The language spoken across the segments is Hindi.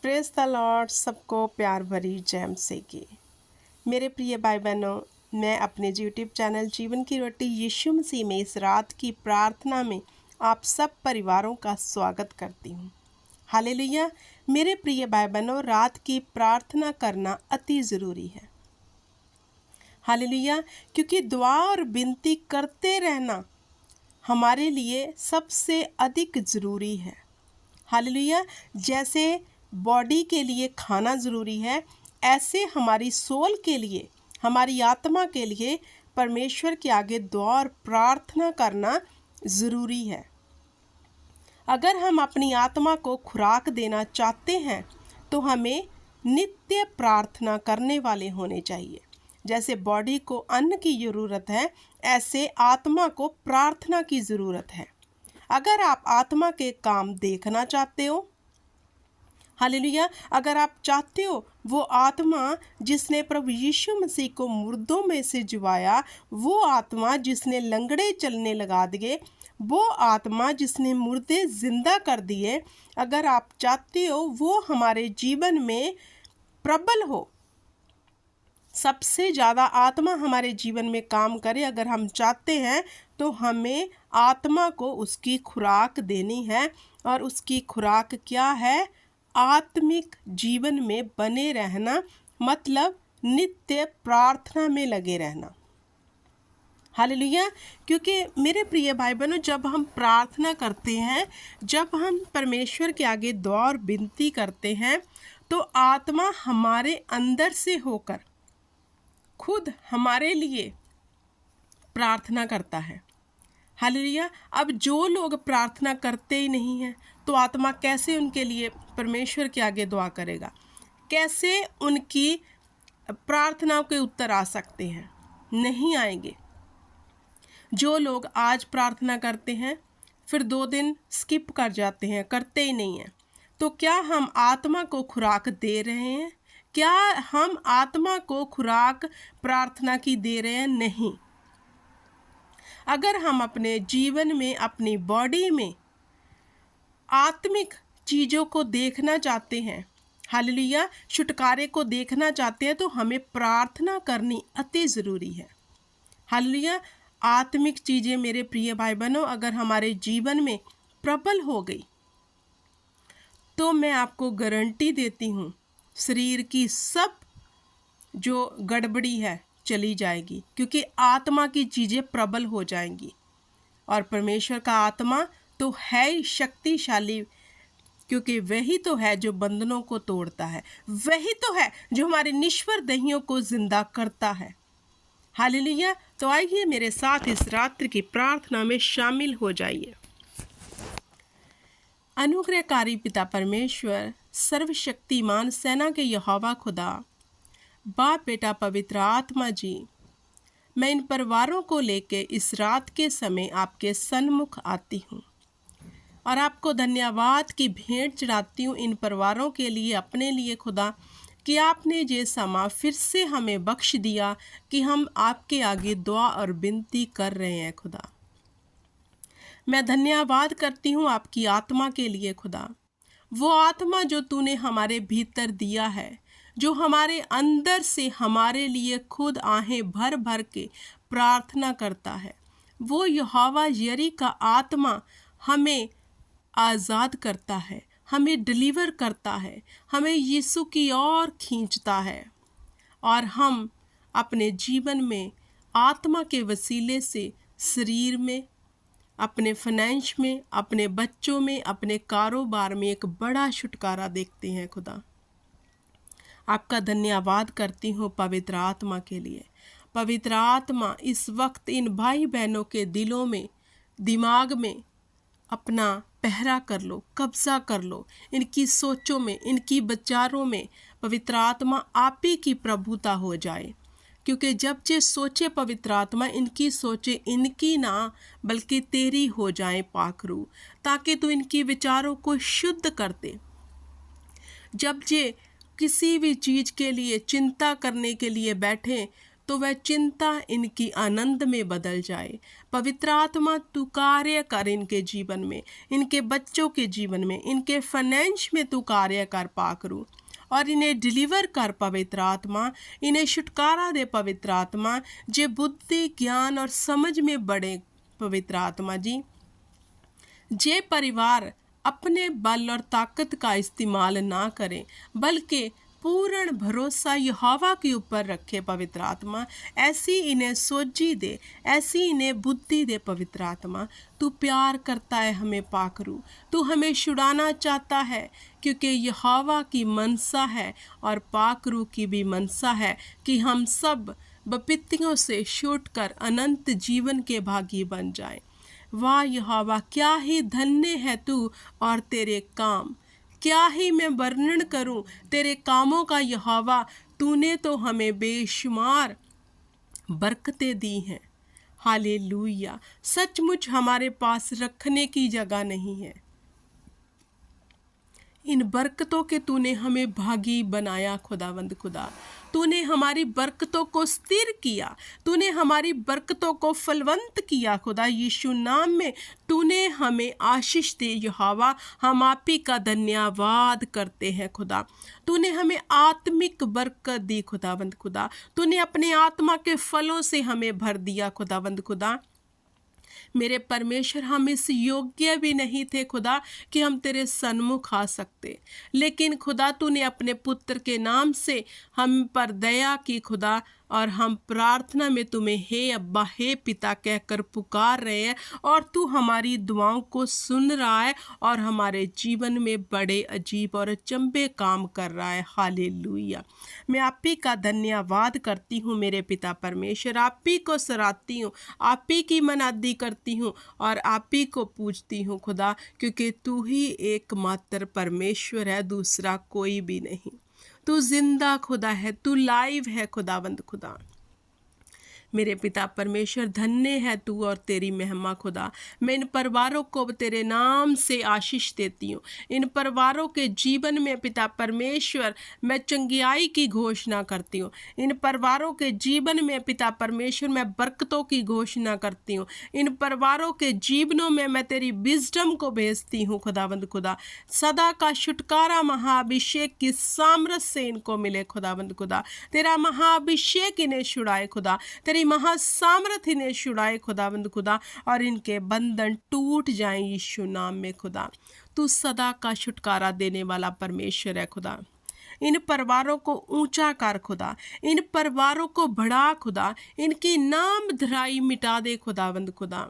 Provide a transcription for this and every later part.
Praise the Lord. सबको प्यार भरी जय मसीह की। मेरे प्रिय भाई बहनों, मैं अपने यूट्यूब चैनल जीवन की रोटी यीशु मसीह में इस रात की प्रार्थना में आप सब परिवारों का स्वागत करती हूँ। हालेलुया। मेरे प्रिय भाई बहनों, रात की प्रार्थना करना अति ज़रूरी है। हालेलुया। क्योंकि दुआ और विनती करते रहना हमारे लिए सबसे अधिक ज़रूरी है। हालेलुया। जैसे बॉडी के लिए खाना ज़रूरी है, ऐसे हमारी सोल के लिए, हमारी आत्मा के लिए परमेश्वर के आगे दुआ और प्रार्थना करना ज़रूरी है। अगर हम अपनी आत्मा को खुराक देना चाहते हैं तो हमें नित्य प्रार्थना करने वाले होने चाहिए। जैसे बॉडी को अन्न की ज़रूरत है, ऐसे आत्मा को प्रार्थना की ज़रूरत है। अगर आप आत्मा के काम देखना चाहते हो, हालेलुया, अगर आप चाहते हो वो आत्मा जिसने प्रभु यीशु मसीह को मुर्दों में से जिवाया, वो आत्मा जिसने लंगड़े चलने लगा दिए, वो आत्मा जिसने मुर्दे जिंदा कर दिए, अगर आप चाहते हो वो हमारे जीवन में प्रबल हो, सबसे ज़्यादा आत्मा हमारे जीवन में काम करे, अगर हम चाहते हैं तो हमें आत्मा को उसकी खुराक देनी है। और उसकी खुराक क्या है? आत्मिक जीवन में बने रहना, मतलब नित्य प्रार्थना में लगे रहना। हालेलुया। क्योंकि मेरे प्रिय भाई बहनों, जब हम प्रार्थना करते हैं, जब हम परमेश्वर के आगे दुआ और विनती करते हैं, तो आत्मा हमारे अंदर से होकर खुद हमारे लिए प्रार्थना करता है। हालेलुया। अब जो लोग प्रार्थना करते ही नहीं हैं, तो आत्मा कैसे उनके लिए परमेश्वर के आगे दुआ करेगा? कैसे उनकी प्रार्थनाओं के उत्तर आ सकते हैं? नहीं आएंगे। जो लोग आज प्रार्थना करते हैं फिर 2 दिन स्किप कर जाते हैं, करते ही नहीं हैं, तो क्या हम आत्मा को खुराक दे रहे हैं? क्या हम आत्मा को खुराक प्रार्थना की दे रहे हैं? नहीं। अगर हम अपने जीवन में, अपनी बॉडी में आत्मिक चीज़ों को देखना चाहते हैं, हालेलुया, छुटकारे को देखना चाहते हैं, तो हमें प्रार्थना करनी अति ज़रूरी है। हालेलुया। आत्मिक चीज़ें मेरे प्रिय भाई बहनों अगर हमारे जीवन में प्रबल हो गई, तो मैं आपको गारंटी देती हूँ, शरीर की सब जो गड़बड़ी है चली जाएगी, क्योंकि आत्मा की चीज़ें प्रबल हो जाएंगी। और परमेश्वर का आत्मा तो है ही शक्तिशाली, क्योंकि वही तो है जो बंधनों को तोड़ता है, वही तो है जो हमारे निश्वर देहियों को जिंदा करता है। हालेलुया। तो आइए मेरे साथ इस रात्रि की प्रार्थना में शामिल हो जाइए। अनुग्रहकारी पिता परमेश्वर, सर्वशक्तिमान सेना के यहोवा खुदा, बाप बेटा पवित्र आत्मा जी, मैं इन परिवारों को लेके इस रात के समय आपके सन्मुख आती हूँ और आपको धन्यवाद की भेंट चढ़ाती हूँ इन परिवारों के लिए, अपने लिए खुदा, कि आपने ये समा फिर से हमें बख्श दिया कि हम आपके आगे दुआ और विनती कर रहे हैं खुदा। मैं धन्यवाद करती हूँ आपकी आत्मा के लिए खुदा, वो आत्मा जो तूने हमारे भीतर दिया है, जो हमारे अंदर से हमारे लिए खुद आहें भर भर के प्रार्थना करता है। वो यहोवा यरी का आत्मा हमें आज़ाद करता है, हमें डिलीवर करता है, हमें यीशु की ओर खींचता है, और हम अपने जीवन में आत्मा के वसीले से शरीर में, अपने फाइनेंस में, अपने बच्चों में, अपने कारोबार में एक बड़ा छुटकारा देखते हैं खुदा। आपका धन्यवाद करती हूँ पवित्र आत्मा के लिए। पवित्र आत्मा इस वक्त इन भाई बहनों के दिलों में, दिमाग में अपना पहरा कर लो, कब्जा कर लो, इनकी सोचों में, इनकी विचारों में पवित्र आत्मा आप ही की प्रभुता हो जाए। क्योंकि जब ये सोचे पवित्र आत्मा, इनकी सोचे इनकी ना बल्कि तेरी हो जाए पाखरू, ताकि तू इनकी विचारों को शुद्ध कर दे। जब ये किसी भी चीज़ के लिए चिंता करने के लिए बैठे, तो वह चिंता इनकी आनंद में बदल जाए। पवित्र आत्मा तू कार्य कर इनके जीवन में, इनके बच्चों के जीवन में, इनके फाइनेंस में तू कार्य कर पाकरू, और इन्हें डिलीवर कर पवित्र आत्मा, इन्हें छुटकारा दे पवित्र आत्मा, जे बुद्धि ज्ञान और समझ में बढ़े पवित्र आत्मा जी। जे परिवार अपने बल और ताकत का इस्तेमाल ना करें बल्कि पूर्ण भरोसा यहोवा के ऊपर रखे पवित्र आत्मा, ऐसी इन्हें सोझी दे, ऐसी इन्हें बुद्धि दे पवित्र आत्मा। तू प्यार करता है हमें पाकरू, तू हमें छुड़ाना चाहता है, क्योंकि यहोवा की मनसा है और पाकरू की भी मनसा है कि हम सब विपत्तियों से छूटकर अनंत जीवन के भागी बन जाएं। वाह यहोवा, क्या ही धन्य है तू और तेरे काम, क्या ही मैं वर्णन करूं तेरे कामों का यहोवा। तूने तो हमें बेशुमार बरकतें दी हैं। हालेलुया। सचमुच हमारे पास रखने की जगह नहीं है। इन बरकतों के तूने हमें भागी बनाया खुदावंद खुदा। तूने हमारी बरकतों को स्थिर किया, तूने हमारी बरकतों को फलवंत किया खुदा। यीशु नाम में तूने हमें आशीष दे यहोवा। हम आप ही का धन्यवाद करते हैं खुदा। तूने हमें आत्मिक बरकत दी खुदावंद खुदा। तूने अपने आत्मा के फलों से हमें भर दिया खुदावंद खुदा। मेरे परमेश्वर, हम इस योग्य भी नहीं थे खुदा कि हम तेरे सन्मुख आ सकते, लेकिन खुदा तूने अपने पुत्र के नाम से हम पर दया की खुदा, और हम प्रार्थना में तुम्हें हे अब्बा हे पिता कहकर पुकार रहे हैं, और तू हमारी दुआओं को सुन रहा है और हमारे जीवन में बड़े अजीब और अचंभे काम कर रहा है। हालेलुया। मैं आप ही का धन्यवाद करती हूँ मेरे पिता परमेश्वर, आप ही को सराहती हूँ, आप ही की मनादी करती हूँ और आप ही को पूजती हूँ खुदा, क्योंकि तू ही एकमात्र परमेश्वर है, दूसरा कोई भी नहीं। तू जिंदा खुदा है, तू लाइव है खुदावंद खुदा। मेरे पिता परमेश्वर, धन्य है तू और तेरी महिमा खुदा। मैं इन परिवारों को तेरे नाम से आशीष देती हूँ। इन परिवारों के जीवन में पिता परमेश्वर मैं चंगियाई की घोषणा करती हूँ। इन परिवारों के जीवन में पिता परमेश्वर मैं बरकतों की घोषणा करती हूँ। इन परिवारों के जीवनों में मैं तेरी विजडम को भेजती हूँ खुदावंद खुदा। सदा का छुटकारा महाअभिषेक की सामर्थ से इनको मिले खुदावंद खुदा। तेरा महाअभिषेक इन्हें छुड़ाए खुदा, तेरी महासामर्थ इन्हें छुड़ाए खुदावंद खुदा, और इनके बंधन टूट जाएं यीशु नाम में खुदा। तू सदा का छुटकारा देने वाला परमेश्वर है खुदा। इन परिवारों को ऊंचा कर खुदा, इन परिवारों को बढ़ा खुदा, इनकी नाम धराई मिटा दे खुदावंद खुदा।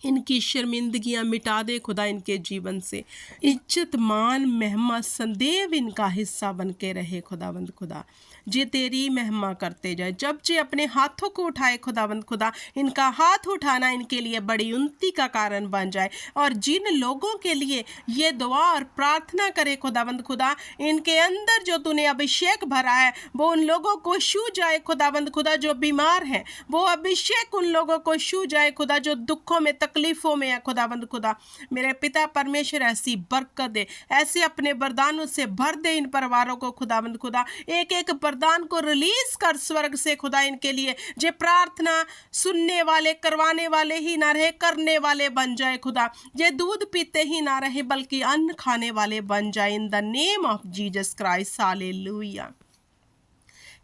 इनकी शर्मिंदगियां मिटा दे खुदा, इनके जीवन से इज्जत मान महिमा संदेव इनका हिस्सा बन के रहे खुदावंद खुदा। जे तेरी महिमा करते जाए, जब जे अपने हाथों को उठाए खुदावंद खुदा, इनका हाथ उठाना इनके लिए बड़ी उन्नति का कारण बन जाए। और जिन लोगों के लिए ये दुआ और प्रार्थना करे खुदावंद खुदा, इनके अंदर जो तूने अभिषेक भरा है वो उन लोगों को छू जाए खुदावंद खुदा। जो बीमार हैं वो अभिषेक उन लोगों को छू जाए खुदा, जो दुखों में तकलीफों में है खुदावंद खुदा। मेरे पिता परमेश्वर ऐसी बरकत दे, ऐसे अपने वरदानों से भर दे इन परिवारों को खुदावंद खुदा। एक एक वरदान को रिलीज कर स्वर्ग से खुदा इनके लिए, जे प्रार्थना सुनने वाले करवाने वाले ही ना रहे, करने वाले बन जाए खुदा। जे दूध पीते ही ना रहे बल्कि अन्न खाने वाले बन जाए। In the name of Jesus Christ, hallelujah.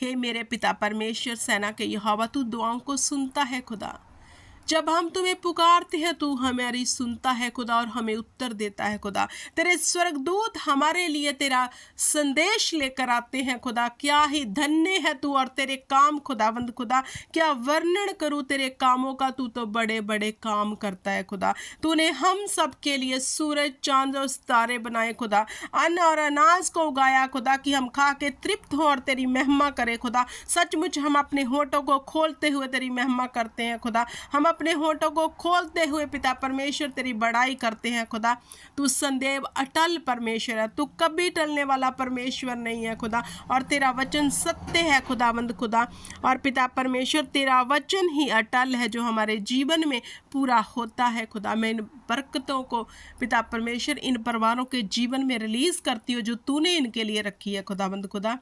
हे मेरे पिता परमेश्वर, सेना के यहोवा, तू दुआओं को सुनता है खुदा। जब हम तुम्हें पुकारते हैं तू हमारी सुनता है खुदा और हमें उत्तर देता है खुदा। तेरे स्वर्गदूत हमारे लिए तेरा संदेश लेकर आते हैं खुदा। क्या ही धन्य है तू और तेरे काम खुदावंद खुदा। क्या वर्णन करूं तेरे कामों का, तू तो बड़े बड़े काम करता है खुदा। तूने हम सब के लिए सूरज चांद और सितारे बनाए खुदा, अन्न और अनाज को उगाया खुदा, कि हम खा के तृप्त हों और तेरी महिमा करें खुदा। सचमुच हम अपने होठों को खोलते हुए तेरी महिमा करते हैं खुदा। हम अपने होठों को खोलते हुए पिता परमेश्वर तेरी बड़ाई करते हैं खुदा। तू संदेव अटल परमेश्वर है, तू कभी टलने वाला परमेश्वर नहीं है खुदा, और तेरा वचन सत्य है खुदावंद खुदा। और पिता परमेश्वर तेरा वचन ही अटल है जो हमारे जीवन में पूरा होता है खुदा। मैं इन बरकतों को पिता परमेश्वर इन परिवारों के जीवन में रिलीज करती हूँ जो तूने इनके लिए रखी है खुदावंद खुदा।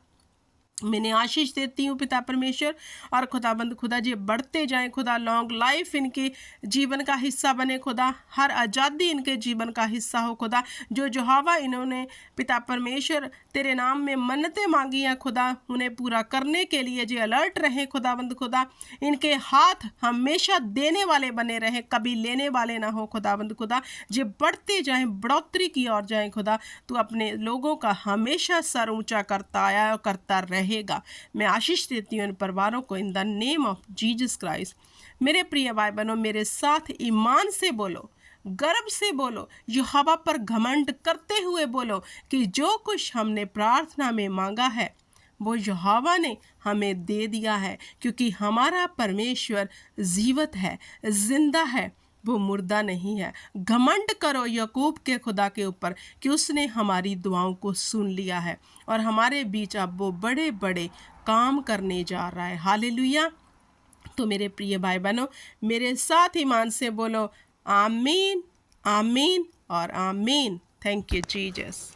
मैंने आशीष देती हूँ पिता परमेश्वर, और खुदाबंद खुदा जी बढ़ते जाएं खुदा, लॉन्ग लाइफ इनके जीवन का हिस्सा बने खुदा, हर आज़ादी इनके जीवन का हिस्सा हो खुदा। जो यहोवा इन्होंने पिता परमेश्वर तेरे नाम में मन्नतें मांगी हैं खुदा, उन्हें पूरा करने के लिए जो अलर्ट रहें खुदाबंद खुदा। इनके हाथ हमेशा देने वाले बने रहें, कभी लेने वाले ना हो खुदाबंद खुदा। जो बढ़ते जाएं, बढ़ोतरी की ओर जाएं खुदा। तू अपने लोगों का हमेशा सर ऊंचा करता आया और करता रहेगा। मैं आशीष देती हूँ इन परिवारों को इन the name of Jesus Christ. मेरे प्रिय भाई बहनों, मेरे साथ ईमान से बोलो, गर्व से बोलो, यहोवा पर घमंड करते हुए बोलो कि जो कुछ हमने प्रार्थना में मांगा है वो यहोवा ने हमें दे दिया है, क्योंकि हमारा परमेश्वर जीवित है, जिंदा है, वो मुर्दा नहीं है। घमंड करो याकूब के खुदा के ऊपर कि उसने हमारी दुआओं को सुन लिया है और हमारे बीच अब वो बड़े बड़े काम करने जा रहा है। हालेलुया। तो मेरे प्रिय भाई बहनों, मेरे साथ ईमान से बोलो आमीन, आमीन और आमीन। Thank you Jesus.